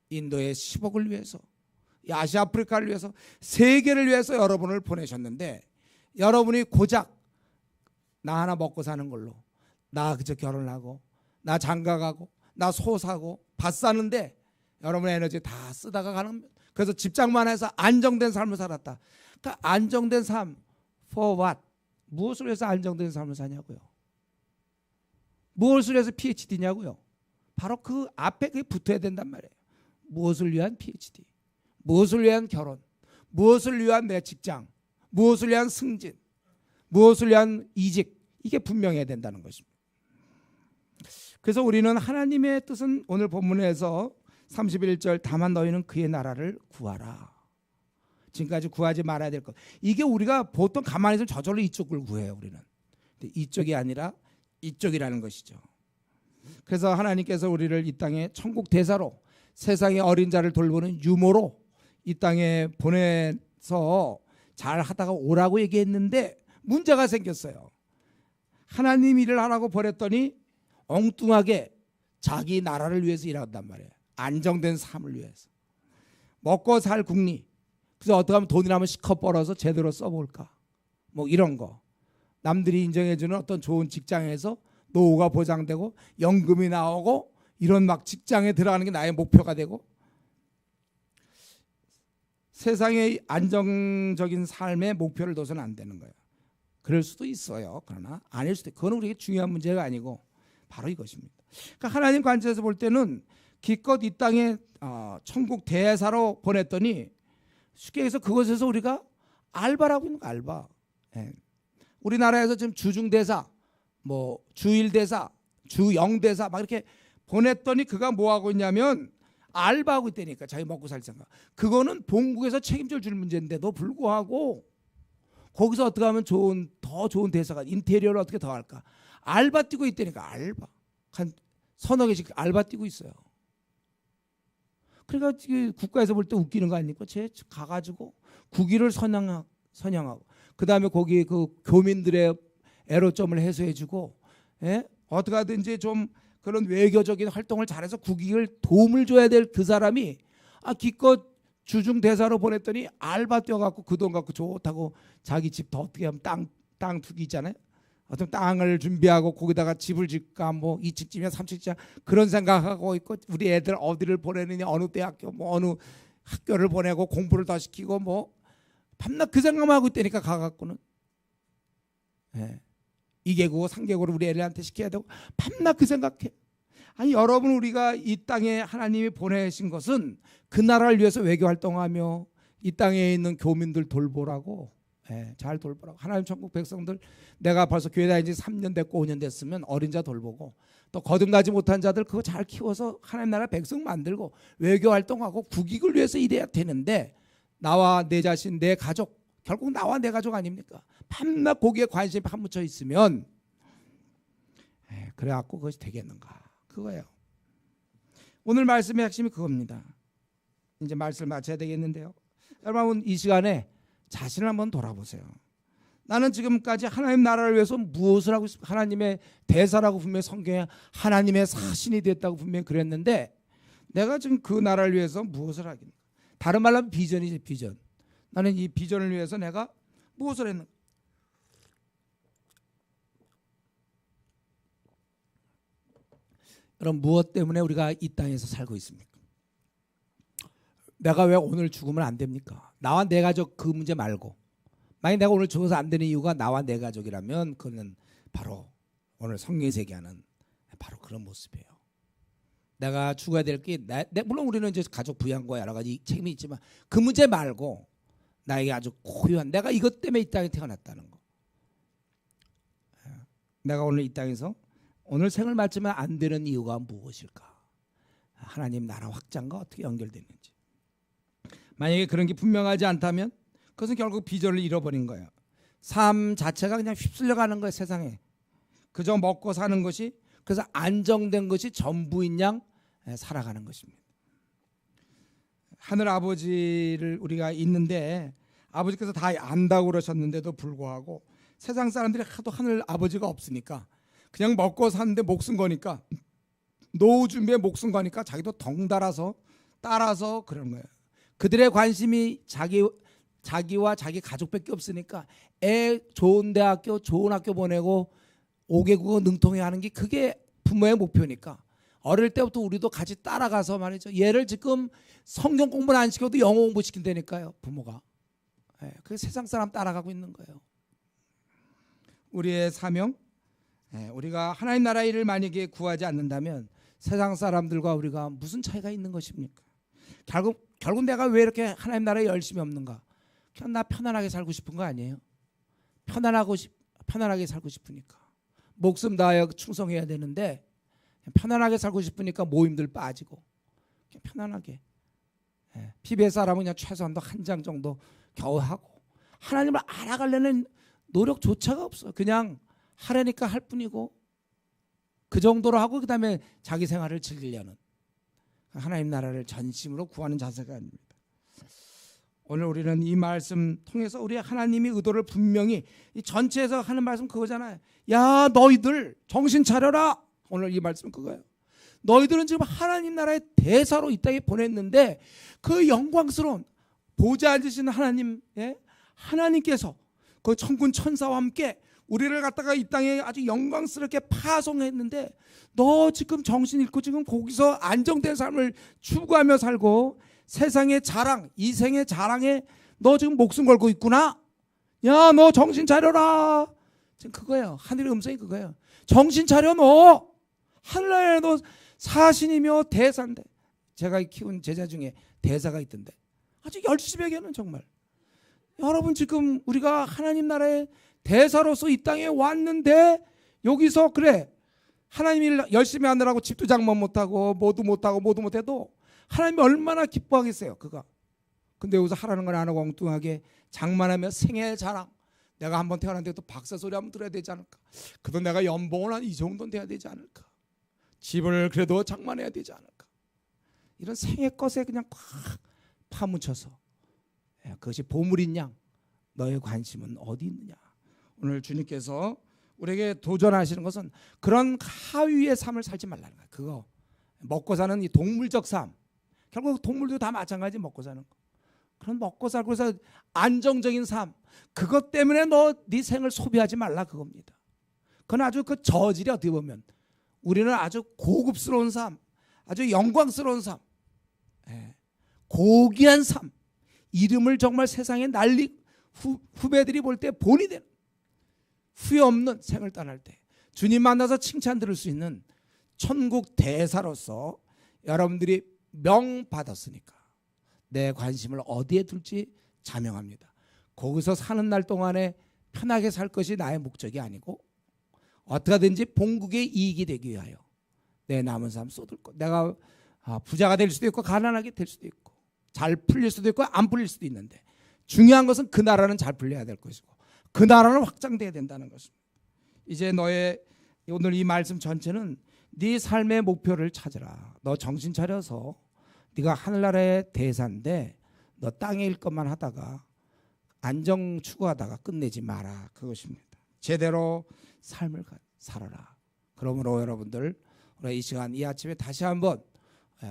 인도의 10억을 위해서 아시아 아프리카를 위해서 세계를 위해서 여러분을 보내셨는데 여러분이 고작 나 하나 먹고 사는 걸로 나 그저 결혼하고 나 장가가고 나 소 사고 밭 사는데 여러분의 에너지 다 쓰다가 가는 그래서 집장만 해서 안정된 삶을 살았다. 그러니까 안정된 삶 for what? 무엇을 위해서 안정된 삶을 사냐고요. 무엇을 위해서 PhD냐고요. 바로 그 앞에 그게 붙어야 된단 말이에요. 무엇을 위한 PhD, 무엇을 위한 결혼, 무엇을 위한 내 직장, 무엇을 위한 승진, 무엇을 위한 이직 이게 분명해야 된다는 것입니다. 그래서 우리는 하나님의 뜻은 오늘 본문에서 31절 다만 너희는 그의 나라를 구하라. 지금까지 구하지 말아야 될 것. 이게 우리가 보통 가만히 있으면 저절로 이쪽을 구해요. 우리는. 근데 이쪽이 아니라 이쪽이라는 것이죠. 그래서 하나님께서 우리를 이 땅에 천국 대사로 세상의 어린 자를 돌보는 유모로 이 땅에 보내서 잘 하다가 오라고 얘기했는데 문제가 생겼어요. 하나님 일을 하라고 보냈더니 엉뚱하게 자기 나라를 위해서 일한단 말이에요. 안정된 삶을 위해서. 먹고 살 국리. 그래서 어떻게 하면 돈이라면 시커 벌어서 제대로 써볼까. 뭐 이런 거. 남들이 인정해주는 어떤 좋은 직장에서 노후가 보장되고 연금이 나오고 이런 막 직장에 들어가는 게 나의 목표가 되고 세상의 안정적인 삶의 목표를 둬서는 안 되는 거예요. 그럴 수도 있어요. 그러나 아닐 수도 있고, 그건 우리에게 중요한 문제가 아니고 바로 이것입니다. 그러니까 하나님 관점에서 볼 때는 기껏 이 땅에 천국 대사로 보냈더니 쉽게 해서 그것에서 우리가 알바라고 있는 거, 알바. 예. 우리나라에서 지금 주중대사, 뭐 주일대사, 주영대사 막 이렇게 보냈더니 그가 뭐 하고 있냐면 알바하고 있다니까. 자기 먹고 살 생각. 그거는 본국에서 책임져 줄 문제인데도 불구하고 거기서 어떻게 하면 더 좋은 대사가, 인테리어를 어떻게 더 할까, 알바 뛰고 있다니까. 알바 한 서너 개씩 알바 뛰고 있어요. 그러니까 국가에서 볼 때 웃기는 거 아닙니까? 쟤 가가지고 국위를 선양하고 그 다음에 거기 그 교민들의 애로점을 해소해주고, 예? 어떻게 하든지 좀 그런 외교적인 활동을 잘해서 국익을 도움을 줘야 될 그 사람이 기껏 주중 대사로 보냈더니 알바 뛰어갖고 그 돈 갖고 좋다고 자기 집 더 어떻게 하면 땅 투기 있잖아요. 어떤 땅을 준비하고 거기다가 집을 짓까, 뭐 2층집이나 3층집 그런 생각하고 있고, 우리 애들 어디를 보내느냐, 어느 대학교, 뭐 어느 학교를 보내고 공부를 더 시키고, 뭐 밤낮 그 생각만 하고 있다니까. 가갖고는 2개국 3개국을 우리 애들한테 시켜야 되고 밤낮 그 생각해. 아니 여러분, 우리가 이 땅에 하나님이 보내신 것은 그 나라를 위해서 외교 활동하며 이 땅에 있는 교민들 돌보라고, 잘 돌보라고. 하나님 천국 백성들, 내가 벌써 교회 다닌 지 3년 됐고 5년 됐으면 어린 자 돌보고, 또 거듭나지 못한 자들 그거 잘 키워서 하나님 나라 백성 만들고 외교 활동하고 국익을 위해서 일해야 되는데, 나와 내 자신, 내 가족, 결국 나와 내 가족 아닙니까? 밤낮 거기에 관심이 파묻혀 있으면 그래갖고 그것이 되겠는가, 그거예요. 오늘 말씀의 핵심이 그겁니다. 이제 말씀을 마쳐야 되겠는데요, 여러분 이 시간에 자신을 한번 돌아보세요. 나는 지금까지 하나님 나라를 위해서 무엇을 하고 있습니까? 하나님의 대사라고 분명히 성경에 하나님의 사신이 됐다고 분명히 그랬는데, 내가 지금 그 나라를 위해서 무엇을 하겠는가? 다른 말로 하면 비전이지, 비전. 나는 이 비전을 위해서 내가 무엇을 했는가? 그럼 무엇 때문에 우리가 이 땅에서 살고 있습니까? 내가 왜 오늘 죽으면 안 됩니까? 나와 내 가족 그 문제 말고, 만약 내가 오늘 죽어서 안 되는 이유가 나와 내 가족이라면 그는 바로 오늘 성경에서 얘기하는 바로 그런 모습이에요. 내가 죽어야 될 게, 물론 우리는 이제 가족 부양과 여러 가지 책임이 있지만 그 문제 말고 나에게 아주 고유한, 내가 이것 때문에 이 땅에 태어났다는 거. 내가 오늘 이 땅에서 오늘 생을 마치면 안 되는 이유가 무엇일까? 하나님 나라 확장과 어떻게 연결되는지. 만약에 그런 게 분명하지 않다면 그것은 결국 비전을 잃어버린 거예요. 삶 자체가 그냥 휩쓸려가는 거예요, 세상에. 그저 먹고 사는 것이, 그래서 안정된 것이 전부인 양 살아가는 것입니다. 하늘 아버지를 우리가 있는데, 아버지께서 다 안다고 그러셨는데도 불구하고 세상 사람들이 하도 하늘 아버지가 없으니까 그냥 먹고 사는데 목숨 거니까, 노후 준비에 목숨 거니까 자기도 덩달아서 따라서 그런 거예요. 그들의 관심이 자기와 자기 가족밖에 없으니까 애 좋은 대학교, 좋은 학교 보내고 5개국어 능통해 하는 게 그게 부모의 목표니까 어릴 때부터 우리도 같이 따라가서 말이죠. 얘를 지금 성경 공부를 안 시켜도 영어 공부 시킨다니까요, 부모가. 그 세상 사람 따라가고 있는 거예요. 우리의 사명, 우리가 하나님 나라 일을 만약에 구하지 않는다면 세상 사람들과 우리가 무슨 차이가 있는 것입니까? 결국 내가 왜 이렇게 하나님 나라에 열심히 없는가? 그냥 나 편안하게 살고 싶은 거 아니에요? 편안하게 살고 싶으니까. 목숨 다하여 충성해야 되는데 편안하게 살고 싶으니까 모임들 빠지고, 그냥 편안하게. PBS 사람은 그냥 최소한도 한 장 정도 겨우 하고, 하나님을 알아가려는 노력조차가 없어. 그냥 하려니까 할 뿐이고, 그 정도로 하고 그 다음에 자기 생활을 즐기려는, 하나님 나라를 전심으로 구하는 자세가 아닙니다. 오늘 우리는 이 말씀 통해서 우리 하나님의 의도를 분명히, 이 전체에서 하는 말씀 그거잖아요. 야, 너희들 정신 차려라. 오늘 이 말씀은 그거예요. 너희들은 지금 하나님 나라의 대사로 이 땅에 보냈는데, 그 영광스러운 보좌 앉으신 하나님, 하나님께서 그 천군 천사와 함께 우리를 갖다가 이 땅에 아주 영광스럽게 파송했는데, 너 지금 정신 잃고 지금 거기서 안정된 삶을 추구하며 살고 세상의 자랑, 이생의 자랑에 너 지금 목숨 걸고 있구나. 야, 너 정신 차려라. 지금 그거예요. 하늘의 음성이 그거예요. 정신 차려 너. 하늘나라에 너 사신이며 대사인데. 제가 키운 제자 중에 대사가 있던데 아주 열심히게는 정말 여러분 지금 우리가 하나님 나라의 대사로서 이 땅에 왔는데 여기서 그래 하나님 일 열심히 하느라고 집도 장만 못하고 모두 못해도 하나님이 얼마나 기뻐하겠어요 그가. 근데 여기서 하라는 건 안 하고 엉뚱하게 장만하며 생애 자랑 내가 한번 태어났는데 또 박사 소리 한번 들어야 되지 않을까. 그래도 내가 연봉은 한 이 정도는 돼야 되지 않을까. 집을 그래도 장만해야 되지 않을까. 이런 생애 것에 그냥 꽉 파묻혀서 그것이 보물인 양 너의 관심은 어디 있느냐. 오늘 주님께서 우리에게 도전하시는 것은 그런 하위의 삶을 살지 말라는 거예요. 그거 먹고 사는 이 동물적 삶 결국 동물도 다 마찬가지 먹고 사는 거. 그런 먹고 살고 해서 안정적인 삶 그것 때문에 너 네 생을 소비하지 말라 그겁니다. 그건 아주 그 저질이 어떻게 보면 우리는 아주 고급스러운 삶 아주 영광스러운 삶 고귀한 삶 이름을 정말 세상에 날리 후배들이 볼 때 본이 되는 후회 없는 생을 떠날 때 주님 만나서 칭찬 들을 수 있는 천국 대사로서 여러분들이 명 받았으니까 내 관심을 어디에 둘지 자명합니다. 거기서 사는 날 동안에 편하게 살 것이 나의 목적이 아니고 어떻게든지 본국의 이익이 되기 위하여 내 남은 삶 쏟을 것. 내가 부자가 될 수도 있고 가난하게 될 수도 있고 잘 풀릴 수도 있고 안 풀릴 수도 있는데 중요한 것은 그 나라는 잘 풀려야 될 것이고 그 나라는 확장돼야 된다는 것입니다. 이제 너의 오늘 이 말씀 전체는 네 삶의 목표를 찾으라. 너 정신 차려서 네가 하늘나라의 대사인데 너 땅에 일 것만 하다가 안정 추구하다가 끝내지 마라. 그것입니다. 제대로 삶을 살아라. 그러므로 여러분들 우리 이 시간 이 아침에 다시 한번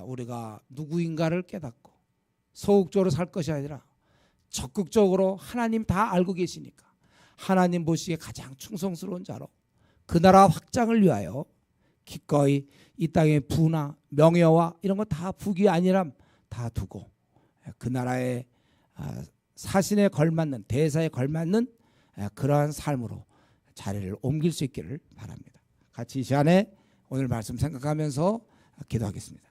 우리가 누구인가를 깨닫고 소극적으로 살 것이 아니라 적극적으로 하나님 다 알고 계시니까 하나님 보시기에 가장 충성스러운 자로 그 나라 확장을 위하여 기꺼이 이 땅의 부나 명예와 이런 거 다 부귀 아니람 다 두고 그 나라의 사신에 걸맞는 대사에 걸맞는 그러한 삶으로 자리를 옮길 수 있기를 바랍니다. 같이 이 시간에 오늘 말씀 생각하면서 기도하겠습니다.